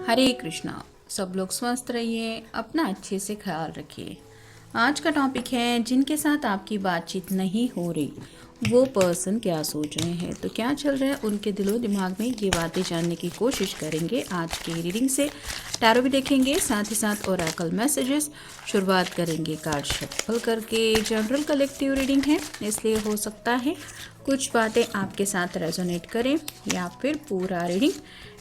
हरे कृष्णा। सब लोग स्वस्थ रहिए, अपना अच्छे से ख्याल रखिए। आज का टॉपिक है जिनके साथ आपकी बातचीत नहीं हो रही वो पर्सन क्या सोच रहे हैं, तो क्या चल रहा है उनके दिलो दिमाग में, ये बातें जानने की कोशिश करेंगे आज की रीडिंग से। टैरो भी देखेंगे, साथ ही साथ ओरेकल मैसेजेस। शुरुआत करेंगे कार्ड शफल करके। जनरल कलेक्टिव रीडिंग है, इसलिए हो सकता है कुछ बातें आपके साथ रेजोनेट करें या फिर पूरा रीडिंग,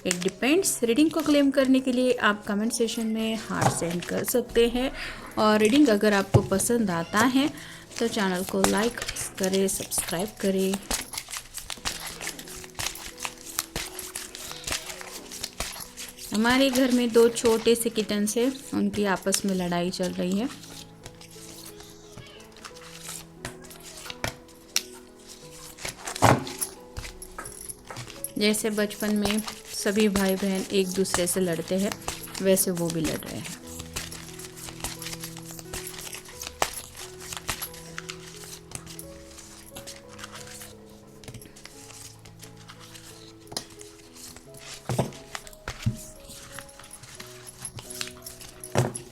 इट डिपेंड्स। रीडिंग को क्लेम करने के लिए आप कमेंट सेशन में हार्ट सेंड कर सकते हैं। और रीडिंग अगर आपको पसंद आता है तो चैनल को लाइक करें, सब्सक्राइब करें। हमारे घर में दो छोटे से किटन्स हैं, उनकी आपस में लड़ाई चल रही है। जैसे बचपन में सभी भाई बहन एक दूसरे से लड़ते हैं, वैसे वो भी लड़ रहे हैं।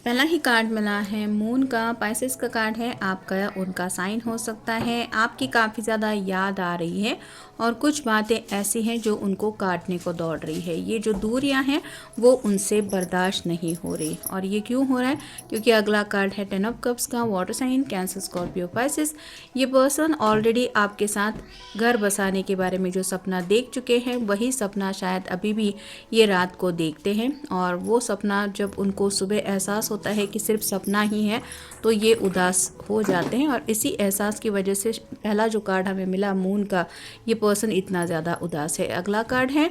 पहला ही कार्ड मिला है मून का, पाइसेस का कार्ड है। आपका या उनका साइन हो सकता है। आपकी काफ़ी ज़्यादा याद आ रही है और कुछ बातें ऐसी हैं जो उनको काटने को दौड़ रही है। ये जो दूरियां हैं वो उनसे बर्दाश्त नहीं हो रही। और ये क्यों हो रहा है? क्योंकि अगला कार्ड है 10 ऑफ कप्स का, water sign, Cancer, Scorpio, Pisces. ये पर्सन ऑलरेडी आपके साथ घर बसाने के बारे में जो सपना देख चुके हैं, वही सपना शायद अभी भी ये रात को देखते हैं। और वो सपना जब उनको सुबह एहसास होता है कि सिर्फ सपना ही है, तो ये उदास हो जाते हैं। और इसी एहसास की वजह से पहला जो कार्ड हमें मिला मून का, ये पर्सन इतना ज़्यादा उदास है। अगला कार्ड है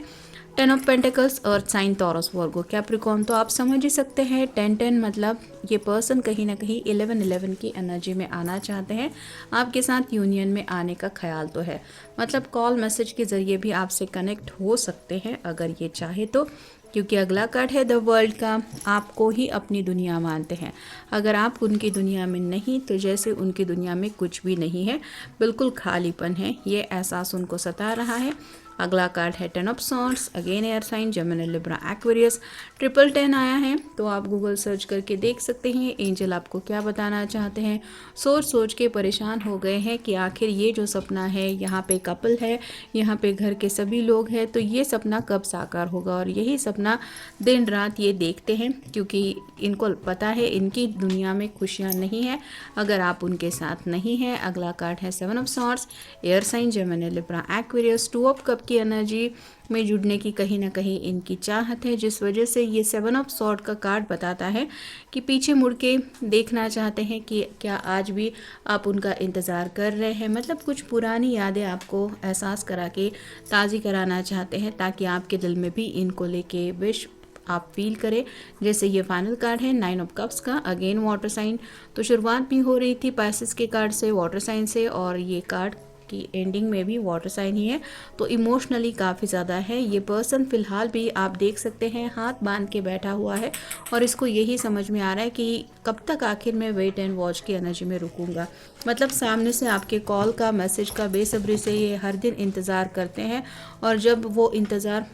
10 of pentacles, earth sign, Taurus, Virgo, Capricorn. तो आप समझ ही सकते हैं 10-10 मतलब ये पर्सन कहीं ना कहीं 11-11 की एनर्जी में आना चाहते हैं। आपके साथ यूनियन में आने का ख्याल तो है, मतलब कॉल मैसेज के ज़रिए भी आपसे कनेक्ट हो सकते हैं अगर ये चाहे तो। क्योंकि अगला कार्ड है द वर्ल्ड का, आपको ही अपनी दुनिया मानते हैं। अगर आप उनकी दुनिया में नहीं तो जैसे उनकी दुनिया में कुछ भी नहीं है, बिल्कुल खालीपन है, ये एहसास उनको सता रहा है। अगला कार्ड है 10 of swords, again air sign, Gemini, Libra, Aquarius. 1010 आया है, तो आप गूगल सर्च करके देख सकते हैं एंजल आपको क्या बताना चाहते हैं। सोच सोच के परेशान हो गए हैं कि आखिर ये जो सपना है, यहाँ पे कपल है, यहाँ पे घर के सभी लोग हैं, तो ये सपना कब साकार होगा। और यही सपना दिन रात ये देखते हैं, क्योंकि इनको पता है इनकी दुनिया में खुशियाँ नहीं है अगर आप उनके साथ नहीं हैं। अगला कार्ड है 7 of swords, air sign, Gemini, Libra, Aquarius. 2 of cup की एनर्जी में जुड़ने की कहीं ना कहीं इनकी चाहत है, जिस वजह से ये 7 ऑफ सॉर्ड का कार्ड बताता है कि पीछे मुड़ के देखना चाहते हैं कि क्या आज भी आप उनका इंतज़ार कर रहे हैं। मतलब कुछ पुरानी यादें आपको एहसास करा के ताज़ी कराना चाहते हैं, ताकि आपके दिल में भी इनको लेके विश आप फील करें। जैसे ये फाइनल कार्ड है 9 ऑफ कप्स का, अगेन वाटर साइन। तो शुरुआत भी हो रही थी पाइसेस के कार्ड से, वाटर साइन से, और ये कार्ड की एंडिंग में भी वाटर साइन ही है। तो इमोशनली काफ़ी ज़्यादा है ये पर्सन। फिलहाल भी आप देख सकते हैं हाथ बांध के बैठा हुआ है और इसको यही समझ में आ रहा है कि कब तक आखिर मैं वेट एंड वॉच की एनर्जी में रुकूंगा। मतलब सामने से आपके कॉल का, मैसेज का बेसब्री से ये हर दिन इंतज़ार करते हैं, और जब वो इंतज़ार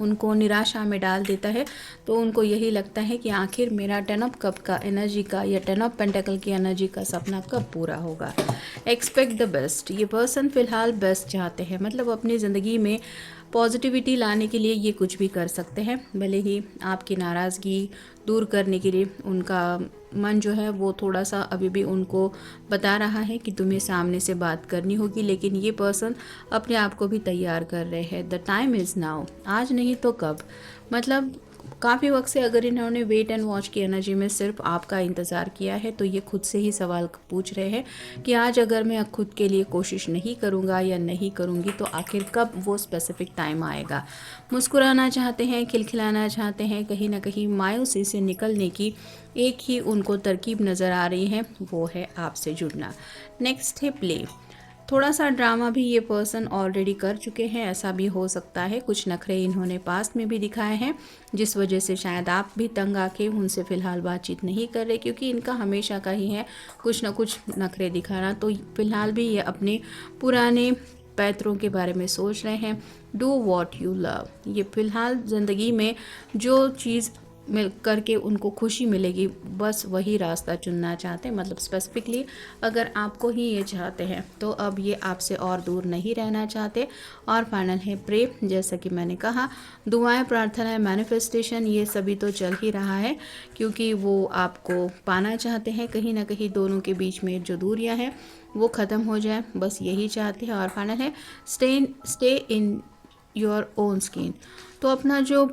उनको निराशा में डाल देता है तो उनको यही लगता है कि आखिर मेरा 10 ऑफ कप का एनर्जी का या 10 ऑफ पेंटेकल की एनर्जी का सपना कब पूरा होगा। Expect the best. ये पर्सन फिलहाल बेस्ट चाहते हैं, मतलब अपनी ज़िंदगी में पॉजिटिविटी लाने के लिए ये कुछ भी कर सकते हैं। भले ही आपकी नाराज़गी दूर करने के लिए उनका मन जो है वो थोड़ा सा अभी भी उनको बता रहा है कि तुम्हें सामने से बात करनी होगी, लेकिन ये पर्सन अपने आप को भी तैयार कर रहे हैं। द टाइम इज़ नाउ, आज नहीं तो कब। मतलब काफ़ी वक्त से अगर इन्होंने वेट एंड वॉच की एनर्जी में सिर्फ आपका इंतज़ार किया है, तो ये खुद से ही सवाल पूछ रहे हैं कि आज अगर मैं खुद के लिए कोशिश नहीं करूँगा या नहीं करूँगी तो आखिर कब वो स्पेसिफिक टाइम आएगा। मुस्कुराना चाहते हैं, खिलखिलाना चाहते हैं, कहीं ना कहीं मायूसी से निकलने की एक ही उनको तरकीब नज़र आ रही है, वो है आपसे जुड़ना। नेक्स्ट है प्ले। थोड़ा सा ड्रामा भी ये पर्सन ऑलरेडी कर चुके हैं, ऐसा भी हो सकता है। कुछ नखरे इन्होंने पास्ट में भी दिखाए हैं, जिस वजह से शायद आप भी तंग आके उनसे फ़िलहाल बातचीत नहीं कर रहे, क्योंकि इनका हमेशा का ही है कुछ ना कुछ नखरे दिखाना। तो फ़िलहाल भी ये अपने पुराने पैतरों के बारे में सोच रहे हैं। डू वॉट यू लव, ये फ़िलहाल ज़िंदगी में जो चीज़ मिल करके उनको खुशी मिलेगी बस वही रास्ता चुनना चाहते हैं। मतलब स्पेसिफिकली अगर आपको ही ये चाहते हैं तो अब ये आपसे और दूर नहीं रहना चाहते। और फाइनल है प्रे, जैसा कि मैंने कहा दुआएं, प्रार्थनाएं, मैनिफेस्टेशन ये सभी तो चल ही रहा है क्योंकि वो आपको पाना चाहते हैं। कहीं ना कहीं दोनों के बीच में जो दूरियां हैं वो ख़त्म हो जाए, बस यही चाहते हैं। और फाइनल है stay in your own skin, तो अपना जो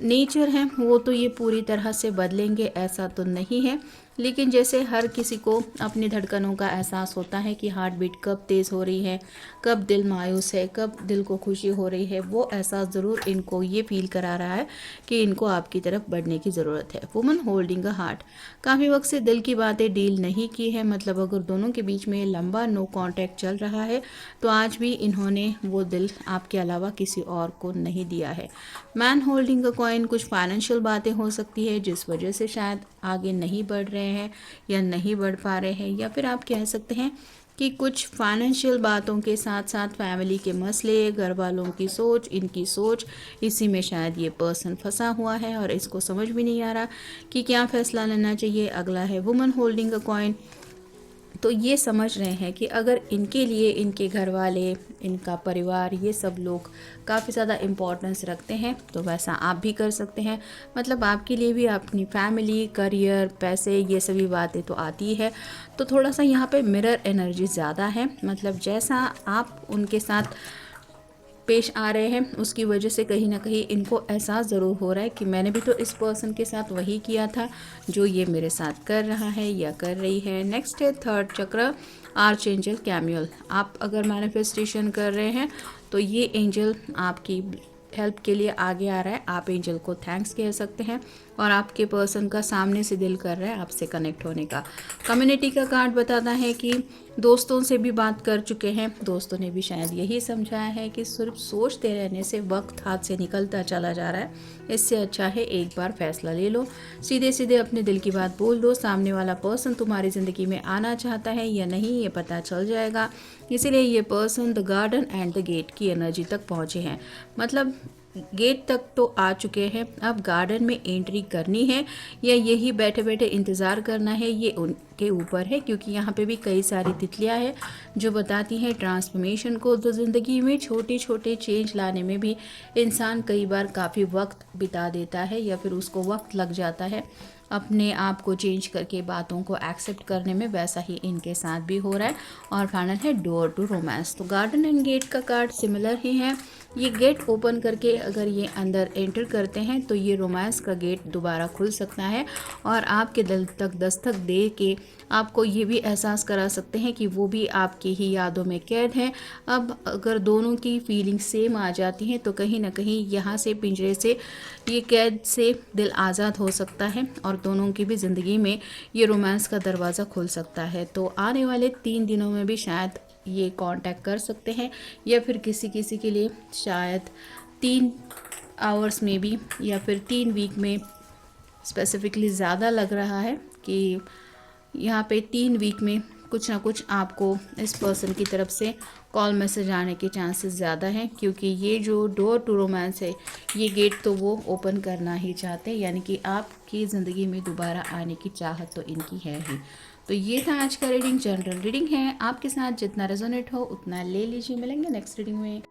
नेचर है वो तो ये पूरी तरह से बदलेंगे ऐसा तो नहीं है, लेकिन जैसे हर किसी को अपनी धड़कनों का एहसास होता है कि हार्ट बीट कब तेज़ हो रही है, कब दिल मायूस है, कब दिल को खुशी हो रही है, वो एहसास ज़रूर इनको ये फील करा रहा है कि इनको आपकी तरफ बढ़ने की ज़रूरत है। वुमन होल्डिंग अ हार्ट, काफ़ी वक्त से दिल की बातें डील नहीं की है। मतलब अगर दोनों के बीच में लंबा नो कॉन्टैक्ट चल रहा है तो आज भी इन्होंने वो दिल आपके अलावा किसी और को नहीं दिया है। मैन होल्डिंग अ कॉइन, कुछ फाइनेंशियल बातें हो सकती है जिस वजह से शायद आगे नहीं बढ़ रहे हैं या नहीं बढ़ पा रहे हैं, या फिर आप कह सकते हैं कि कुछ फाइनेंशियल बातों के साथ साथ फैमिली के मसले, घर वालों की सोच, इनकी सोच, इसी में शायद ये पर्सन फंसा हुआ है और इसको समझ भी नहीं आ रहा कि क्या फ़ैसला लेना चाहिए। अगला है वुमन होल्डिंग अ कॉइन, तो ये समझ रहे हैं कि अगर इनके लिए इनके घर वाले, इनका परिवार, ये सब लोग काफ़ी ज़्यादा इम्पोर्टेंस रखते हैं तो वैसा आप भी कर सकते हैं। मतलब आपके लिए भी अपनी फैमिली, करियर, पैसे, ये सभी बातें तो आती है। तो थोड़ा सा यहाँ पे मिरर एनर्जी ज़्यादा है। मतलब जैसा आप उनके साथ पेश आ रहे हैं उसकी वजह से कहीं ना कहीं इनको एहसास ज़रूर हो रहा है कि मैंने भी तो इस पर्सन के साथ वही किया था जो ये मेरे साथ कर रहा है या कर रही है। नेक्स्ट है थर्ड चक्र, आर्च एंजल कैम्यूल। आप अगर मैनिफेस्टेशन कर रहे हैं तो ये एंजल आपकी हेल्प के लिए आगे आ रहा है। आप एंजल को थैंक्स कह सकते हैं और आपके पर्सन का सामने से दिल कर रहा है आपसे कनेक्ट होने का। कम्युनिटी का कार्ड बताता है कि दोस्तों से भी बात कर चुके हैं, दोस्तों ने भी शायद यही समझाया है कि सिर्फ सोचते रहने से वक्त हाथ से निकलता चला जा रहा है। इससे अच्छा है एक बार फैसला ले लो, सीधे सीधे अपने दिल की बात बोल दो। सामने वाला पर्सन तुम्हारी ज़िंदगी में आना चाहता है या नहीं ये पता चल जाएगा। इसीलिए ये person the garden and the gate की एनर्जी तक पहुँचे हैं। मतलब गेट तक तो आ चुके हैं, अब गार्डन में एंट्री करनी है या यही बैठे बैठे इंतज़ार करना है, ये उनके ऊपर है। क्योंकि यहाँ पे भी कई सारी तितलियाँ हैं जो बताती हैं ट्रांसफॉर्मेशन को। तो ज़िंदगी में छोटे छोटे चेंज लाने में भी इंसान कई बार काफ़ी वक्त बिता देता है या फिर उसको वक्त लग जाता है अपने आप को चेंज करके बातों को एक्सेप्ट करने में। वैसा ही इनके साथ भी हो रहा है। और फाइनल है डोर टू रोमांस। तो गार्डन एंड गेट का कार्ड सिमिलर ही है। ये गेट ओपन करके अगर ये अंदर एंटर करते हैं तो ये रोमांस का गेट दोबारा खुल सकता है और आपके दिल तक दस्तक दे के आपको ये भी एहसास करा सकते हैं कि वो भी आपकी ही यादों में कैद हैं। अब अगर दोनों की फीलिंग सेम आ जाती हैं तो कहीं ना कहीं यहाँ से पिंजरे से ये कैद से दिल आज़ाद हो सकता है और दोनों की भी ज़िंदगी में ये रोमांस का दरवाज़ा खुल सकता है। तो आने वाले 3 दिनों में भी शायद ये कांटेक्ट कर सकते हैं या फिर किसी किसी के लिए शायद 3 आवर्स में भी या फिर 3 वीक में स्पेसिफिकली ज़्यादा लग रहा है कि यहाँ पे 3 वीक में कुछ ना कुछ आपको इस पर्सन की तरफ से कॉल मैसेज आने के चांसेस ज़्यादा हैं। क्योंकि ये जो डोर टू रोमांस है ये गेट तो वो ओपन करना ही चाहते हैं, यानी कि आपकी ज़िंदगी में दोबारा आने की चाहत तो इनकी है ही। तो ये था आज का रीडिंग, जनरल रीडिंग है। आपके साथ जितना रेजोनेट हो उतना ले लीजिए। मिलेंगे नेक्स्ट रीडिंग में।